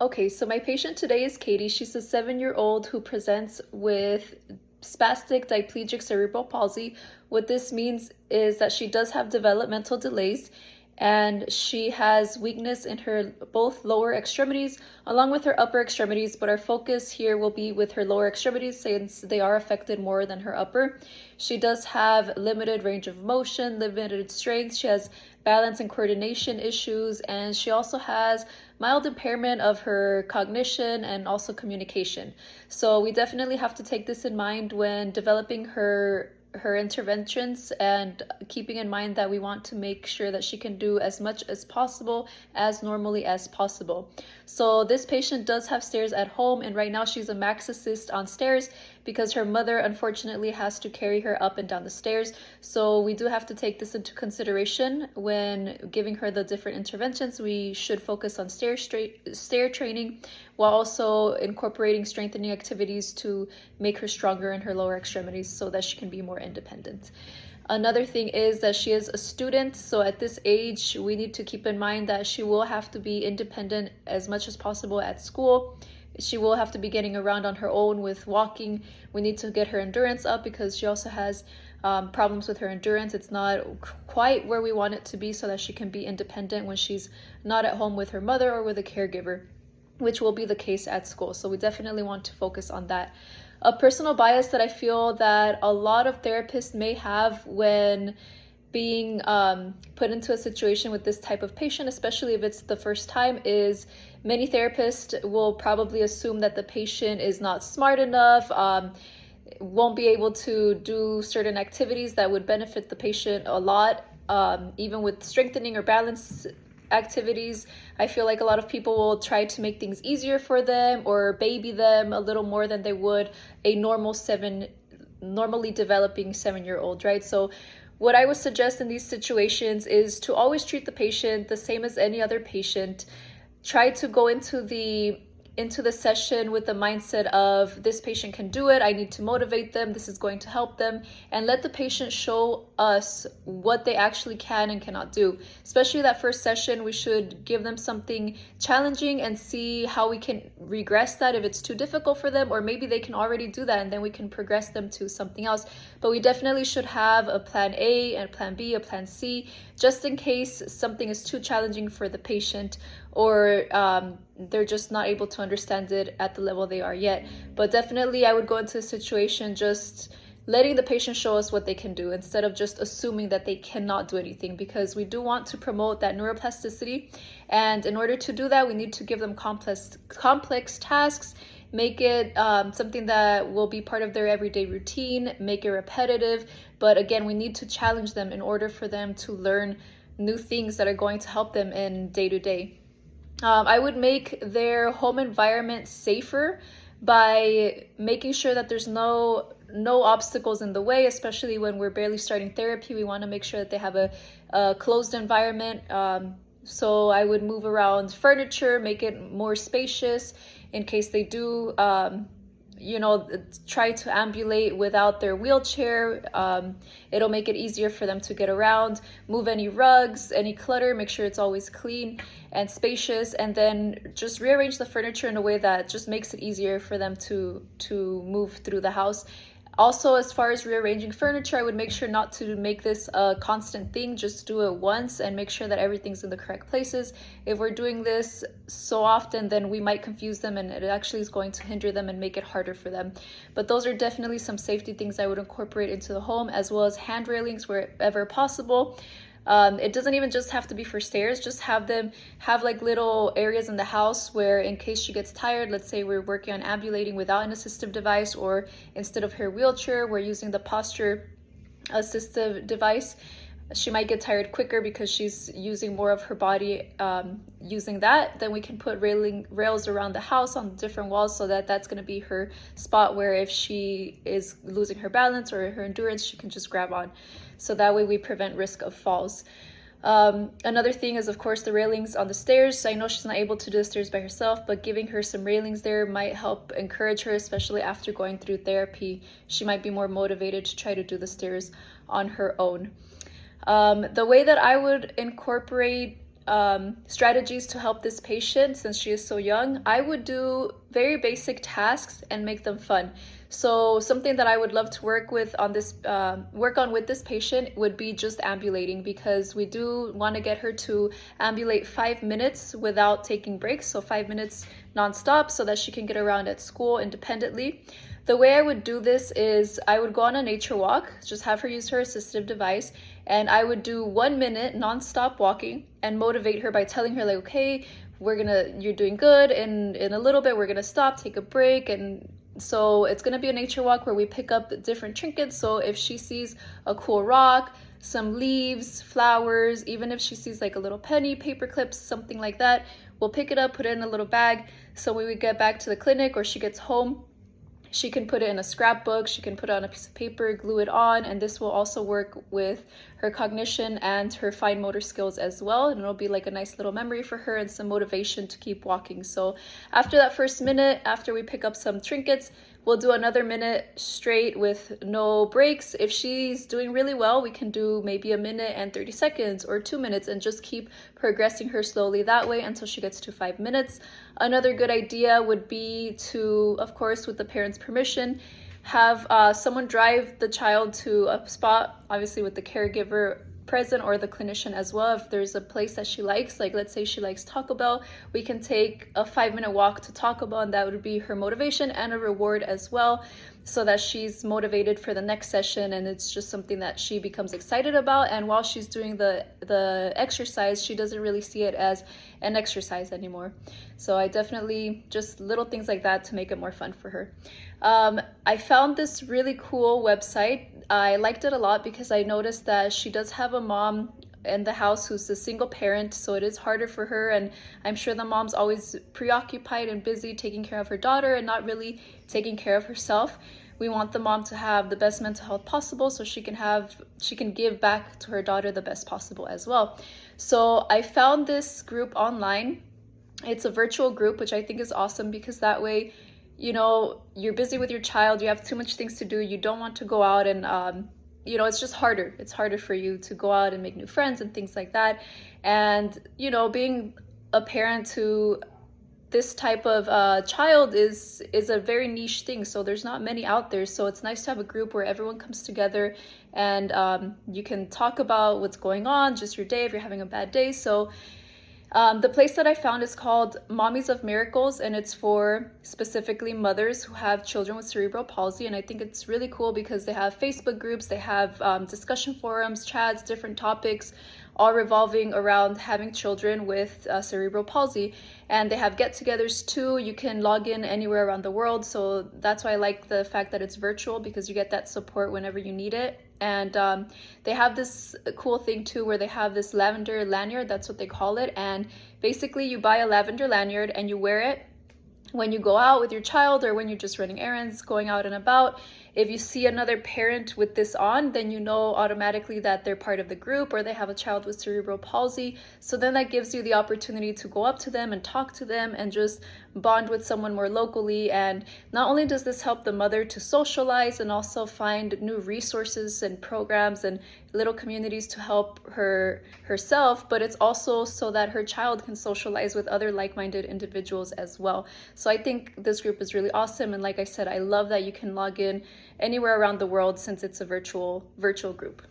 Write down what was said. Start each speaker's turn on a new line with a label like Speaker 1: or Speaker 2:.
Speaker 1: Okay, so my patient today is Katie. She's a 7-year-old who presents with spastic diplegic cerebral palsy. What this means is that she does have developmental delays and she has weakness in her both lower extremities along with her upper extremities, but our focus here will be with her lower extremities since they are affected more than her upper. She does have limited range of motion, limited strength. She has balance and coordination issues, and she also has mild impairment of her cognition and also communication. So we definitely have to take this in mind when developing her interventions, and keeping in mind that we want to make sure that she can do as much as possible as normally as possible. So this patient does have stairs at home, and right now she's a max assist on stairs because her mother unfortunately has to carry her up and down the stairs. So we do have to take this into consideration when giving her the different interventions. We should focus on stair training while also incorporating strengthening activities to make her stronger in her lower extremities so that she can be more independent. Another thing is that she is a student, so at this age we need to keep in mind that she will have to be independent as much as possible at school. She will have to be getting around on her own with walking. We need to get her endurance up because she also has problems with her endurance. It's not quite where we want it to be so that she can be independent when she's not at home with her mother or with a caregiver, which will be the case at school. So we definitely want to focus on that. A personal bias that I feel that a lot of therapists may have when being put into a situation with this type of patient, especially if it's the first time, is many therapists will probably assume that the patient is not smart enough, won't be able to do certain activities that would benefit the patient a lot, even with strengthening or balance activities. I feel like a lot of people will try to make things easier for them or baby them a little more than they would a normally developing 7-year-old, right? So what I would suggest in these situations is to always treat the patient the same as any other patient. Try to go into the session with the mindset of this patient can do it, I need to motivate them, this is going to help them, and let the patient show us what they actually can and cannot do. Especially that first session, we should give them something challenging and see how we can regress that if it's too difficult for them, or maybe they can already do that and then we can progress them to something else. But we definitely should have a plan A and a plan B, a plan C, just in case something is too challenging for the patient or they're just not able to understand it at the level they are yet. But definitely I would go into a situation just letting the patient show us what they can do instead of just assuming that they cannot do anything, because we do want to promote that neuroplasticity, and in order to do that we need to give them complex tasks, make it something that will be part of their everyday routine, make it repetitive. But again, we need to challenge them in order for them to learn new things that are going to help them in day-to-day. I would make their home environment safer by making sure that there's no obstacles in the way, especially when we're barely starting therapy. We want to make sure that they have a closed environment. So I would move around furniture, make it more spacious in case they do try to ambulate without their wheelchair. It'll make it easier for them to get around. Move any rugs, any clutter, make sure it's always clean and spacious, and then just rearrange the furniture in a way that just makes it easier for them to move through the house. Also, as far as rearranging furniture, I would make sure not to make this a constant thing. Just do it once and make sure that everything's in the correct places. If we're doing this so often, then we might confuse them and it actually is going to hinder them and make it harder for them. But those are definitely some safety things I would incorporate into the home, as well as hand railings wherever possible. It doesn't even just have to be for stairs, just have them have like little areas in the house where in case she gets tired, let's say we're working on ambulating without an assistive device, or instead of her wheelchair, we're using the posture assistive device. She might get tired quicker because she's using more of her body using that. Then we can put rails around the house on different walls so that that's going to be her spot where if she is losing her balance or her endurance, she can just grab on. So that way we prevent risk of falls. Another thing is, of course, the railings on the stairs. I know she's not able to do the stairs by herself, but giving her some railings there might help encourage her, especially after going through therapy. She might be more motivated to try to do the stairs on her own. The way that I would incorporate strategies to help this patient since she is so young. I would do very basic tasks and make them fun. So something that I would love to work on with this patient would be just ambulating, because we do want to get her to ambulate 5 minutes without taking breaks, so 5 minutes nonstop, so that she can get around at school independently. The way I would do this is I would go on a nature walk, just have her use her assistive device, and I would do 1 minute nonstop walking and motivate her by telling her, like, okay, you're doing good, and in a little bit we're gonna stop, take a break. And so it's gonna be a nature walk where we pick up different trinkets. So if she sees a cool rock, some leaves, flowers, even if she sees like a little penny, paper clips, something like that, we'll pick it up, put it in a little bag. So when we get back to the clinic or she gets home, she can put it in a scrapbook, she can put it on a piece of paper, glue it on, and this will also work with her cognition and her fine motor skills as well. And it'll be like a nice little memory for her and some motivation to keep walking. So after that first minute, after we pick up some trinkets, we'll do another minute straight with no breaks. If she's doing really well, we can do maybe 1 minute and 30 seconds or 2 minutes and just keep progressing her slowly that way until she gets to 5 minutes. Another good idea would be to, of course, with the parents' permission, have someone drive the child to a spot, obviously with the caregiver present or the clinician as well. If there's a place that she likes, like let's say she likes Taco Bell, we can take a 5-minute walk to Taco Bell, and that would be her motivation and a reward as well, so that she's motivated for the next session and it's just something that she becomes excited about. And while she's doing the exercise, she doesn't really see it as an exercise anymore. So I definitely, just little things like that to make it more fun for her. I found this really cool website. I liked it a lot because I noticed that she does have a mom in the house who's a single parent, so it is harder for her, and I'm sure the mom's always preoccupied and busy taking care of her daughter and not really taking care of herself. We want the mom to have the best mental health possible so she can give back to her daughter the best possible as well. So I found this group online. It's a virtual group, which I think is awesome, because that way, you know, you're busy with your child, you have too much things to do, you don't want to go out and you know, it's just harder. It's harder for you to go out and make new friends and things like that. And, you know, being a parent to this type of child is a very niche thing. So there's not many out there. So it's nice to have a group where everyone comes together and you can talk about what's going on, just your day, if you're having a bad day. So the place that I found is called Mommies of Miracles, and it's for specifically mothers who have children with cerebral palsy. And I think it's really cool because they have Facebook groups, they have discussion forums, chats, different topics, all revolving around having children with cerebral palsy. And they have get-togethers too. You can log in anywhere around the world. So that's why I like the fact that it's virtual, because you get that support whenever you need it. And they have this cool thing too where they have this lavender lanyard, that's what they call it. And basically you buy a lavender lanyard and you wear it when you go out with your child or when you're just running errands, going out and about. If you see another parent with this on, then you know automatically that they're part of the group or they have a child with cerebral palsy. So then that gives you the opportunity to go up to them and talk to them and just bond with someone more locally. And not only does this help the mother to socialize and also find new resources and programs and little communities to help herself, but it's also so that her child can socialize with other like-minded individuals as well. So I think this group is really awesome. And like I said, I love that you can log in anywhere around the world since it's a virtual group.